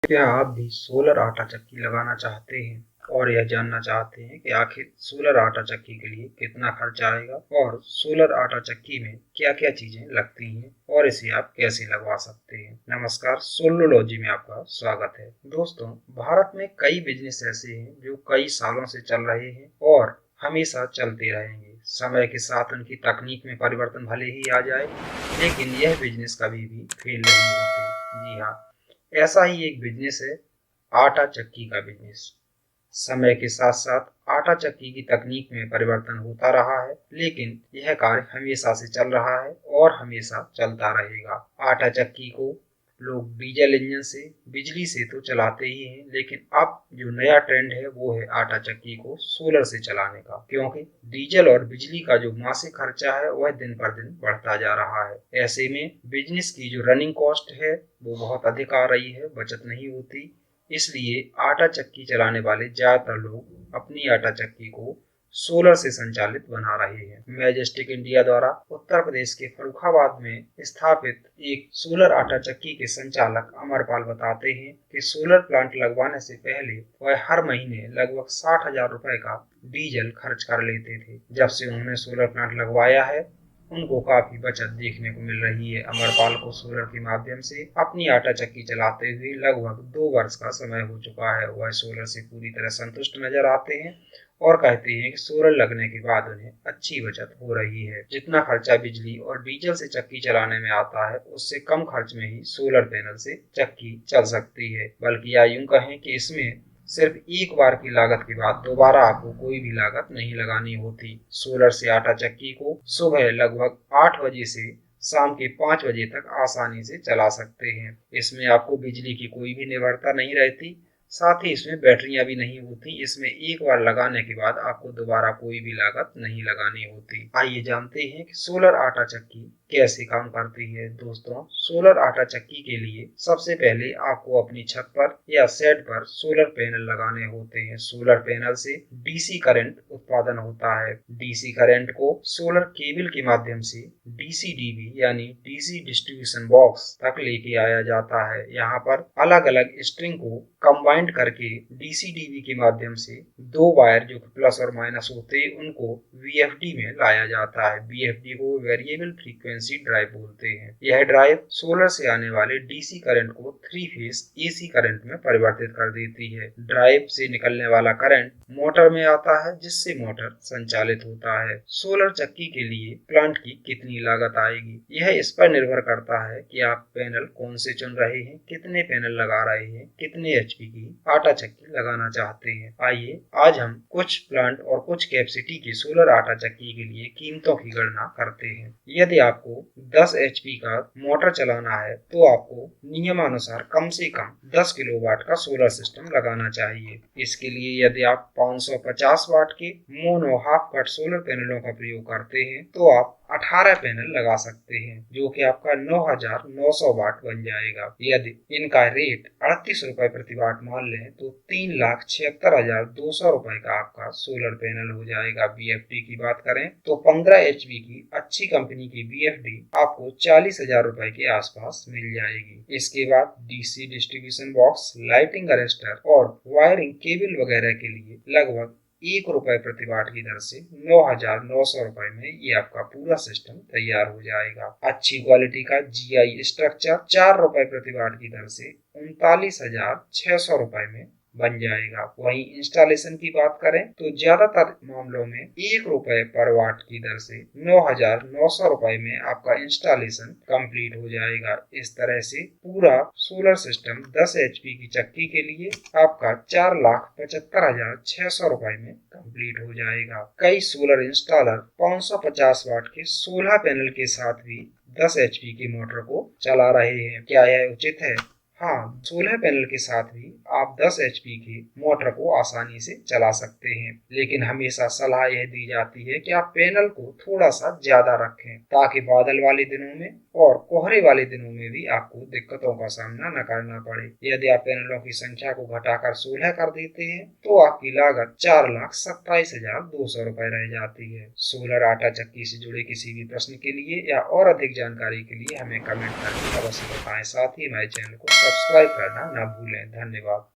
क्या आप भी सोलर आटा चक्की लगाना चाहते हैं और यह जानना चाहते हैं कि आखिर सोलर आटा चक्की के लिए कितना खर्च आएगा और सोलर आटा चक्की में क्या-क्या चीजें लगती हैं और इसे आप कैसे लगवा सकते हैं। नमस्कार, सोलरोलॉजी में आपका स्वागत है। दोस्तों, भारत में कई बिजनेस ऐसे हैं जो कई सालों से चल रहे हैं और हमेशा चलते रहेंगे। समय के साथ उनकी तकनीक में परिवर्तन भले ही आ जाए, लेकिन यह बिजनेस कभी भी फेल नहीं होते। जी हाँ, ऐसा ही एक बिजनेस है आटा चक्की का बिजनेस। समय के साथ साथ आटा चक्की की तकनीक में परिवर्तन होता रहा है, लेकिन यह कार्य हमेशा से चल रहा है और हमेशा चलता रहेगा। आटा चक्की को लोग डीजल इंजन से, बिजली से तो चलाते ही हैं, लेकिन अब जो नया ट्रेंड है वो है आटा चक्की को सोलर से चलाने का, क्योंकि डीजल और बिजली का जो मासिक खर्चा है वह दिन पर दिन बढ़ता जा रहा है। ऐसे में बिजनेस की जो रनिंग कॉस्ट है वो बहुत अधिक आ रही है, बचत नहीं होती। इसलिए आटा चक्की चलाने वाले ज्यादातर लोग अपनी आटा चक्की को सोलर से संचालित बना रहे हैं। मैजेस्टिक इंडिया द्वारा उत्तर प्रदेश के फर्रुखाबाद में स्थापित एक सोलर आटा चक्की के संचालक अमरपाल बताते हैं कि सोलर प्लांट लगवाने से पहले वह हर महीने लगभग 60,000 रुपए का डीजल खर्च कर लेते थे। जब से उन्होंने सोलर प्लांट लगवाया है, उनको काफी बचत देखने को मिल रही है। अमरपाल को सोलर के माध्यम से अपनी आटा चक्की चलाते हुए लगभग 2 वर्ष का समय हो चुका है। वह सोलर से पूरी तरह संतुष्ट नजर आते हैं और कहते हैं कि सोलर लगने के बाद उन्हें अच्छी बचत हो रही है। जितना खर्चा बिजली और डीजल से चक्की चलाने में आता है, उससे कम खर्च में ही सोलर पैनल से चक्की चल सकती है। बल्कि या यूं कहें कि इसमें सिर्फ एक बार की लागत के बाद दोबारा आपको कोई भी लागत नहीं लगानी होती। सोलर से आटा चक्की को सुबह लगभग 8 बजे से शाम के 5 बजे तक आसानी से चला सकते हैं। इसमें आपको बिजली की कोई भी निर्भरता नहीं रहती, साथ ही इसमें बैटरियां भी नहीं होती। इसमें एक बार लगाने के बाद आपको दोबारा कोई भी लागत नहीं लगानी होती। आइए जानते हैं कि सोलर आटा चक्की कैसे काम करती है। दोस्तों, सोलर आटा चक्की के लिए सबसे पहले आपको अपनी छत पर या शेड पर सोलर पैनल लगाने होते हैं। सोलर पैनल से डीसी करंट उत्पादन होता है। डीसी करंट को सोलर केबल के माध्यम से डीसी-डीबी यानी डीसी डिस्ट्रीब्यूशन बॉक्स तक लेके आया जाता है। यहाँ पर अलग अलग स्ट्रिंग को कंबाइंड करके डीसी-डीबी के माध्यम से दो वायर जो प्लस और माइनस होते हैं उनको वीएफडी में लाया जाता है। वीएफडी को वेरिएबल फ्रीक्वेंसी ड्राइव बोलते हैं। यह ड्राइव सोलर से आने वाले डीसी करंट को 3 फेज एसी करंट में परिवर्तित कर देती है। ड्राइव से निकलने वाला करंट मोटर में आता है, जिससे मोटर संचालित होता है। सोलर चक्की के लिए प्लांट की कितनी लागत आएगी, यह इस पर निर्भर करता है कि आप पैनल कौन से चुन रहे हैं, कितने पैनल लगा रहे हैं, कितने एचपी की आटा चक्की लगाना चाहते हैं। आइए आज हम कुछ प्लांट और कुछ कैपेसिटी की सोलर आटा चक्की के लिए कीमतों की गणना करते हैं। यदि आपको 10 एचपी का मोटर चलाना है तो आपको नियमानुसार कम से कम 10 किलोवाट का सोलर सिस्टम लगाना चाहिए। इसके लिए यदि आप 550 वाट के मोनो हाफ कट सोलर पैनलों का प्रयोग करते हैं तो आप 18 पैनल लगा सकते हैं, जो कि आपका 9,900 वाट बन जाएगा। यदि इनका रेट 38 रुपए प्रति वाट मान लें तो 3,76,200 रुपए का आपका सोलर पैनल हो जाएगा। बीएफडी की बात करें तो 15 एचपी की अच्छी कंपनी की बीएफडी आपको 40,000 रुपए के आसपास मिल जाएगी। इसके बाद DC distribution box, lighting arrester और वायरिंग केबल वगैरह के लिए लगभग 1 रुपए प्रति वाट की दर से 9,900 रुपए में ये आपका पूरा सिस्टम तैयार हो जाएगा। अच्छी क्वालिटी का जीआई स्ट्रक्चर 4 रुपए प्रति वाट की दर से 39,600 रुपए में बन जाएगा। वहीं इंस्टॉलेशन की बात करें तो ज्यादातर मामलों में 1 रुपए पर वाट की दर से 9,900 रुपए में आपका इंस्टॉलेशन कंप्लीट हो जाएगा। इस तरह से पूरा सोलर सिस्टम 10 एचपी की चक्की के लिए आपका 4,75,600 रुपए में कंप्लीट हो जाएगा। कई सोलर इंस्टॉलर 550 वाट के 16 पैनल के साथ भी 10 एचपी की मोटर को चला रहे हैं। क्या यह उचित है? हाँ, 16 पैनल के साथ भी आप 10 HP की मोटर को आसानी से चला सकते हैं। लेकिन हमेशा सलाह यह दी जाती है कि आप पैनल को थोड़ा सा ज्यादा रखें, ताकि बादल वाले दिनों में और कोहरे वाले दिनों में भी आपको दिक्कतों का सामना न करना पड़े। यदि आप पैनलों की संख्या को घटाकर 16 कर देते हैं तो आपकी लागत 4,27,200 रुपए रह जाती है। सोलर आटा चक्की से जुड़े किसी भी प्रश्न के लिए या और अधिक जानकारी के लिए हमें कमेंट करके अवश्य बताएं। साथ ही हमारे चैनल को सब्सक्राइब करना न भूलें। धन्यवाद।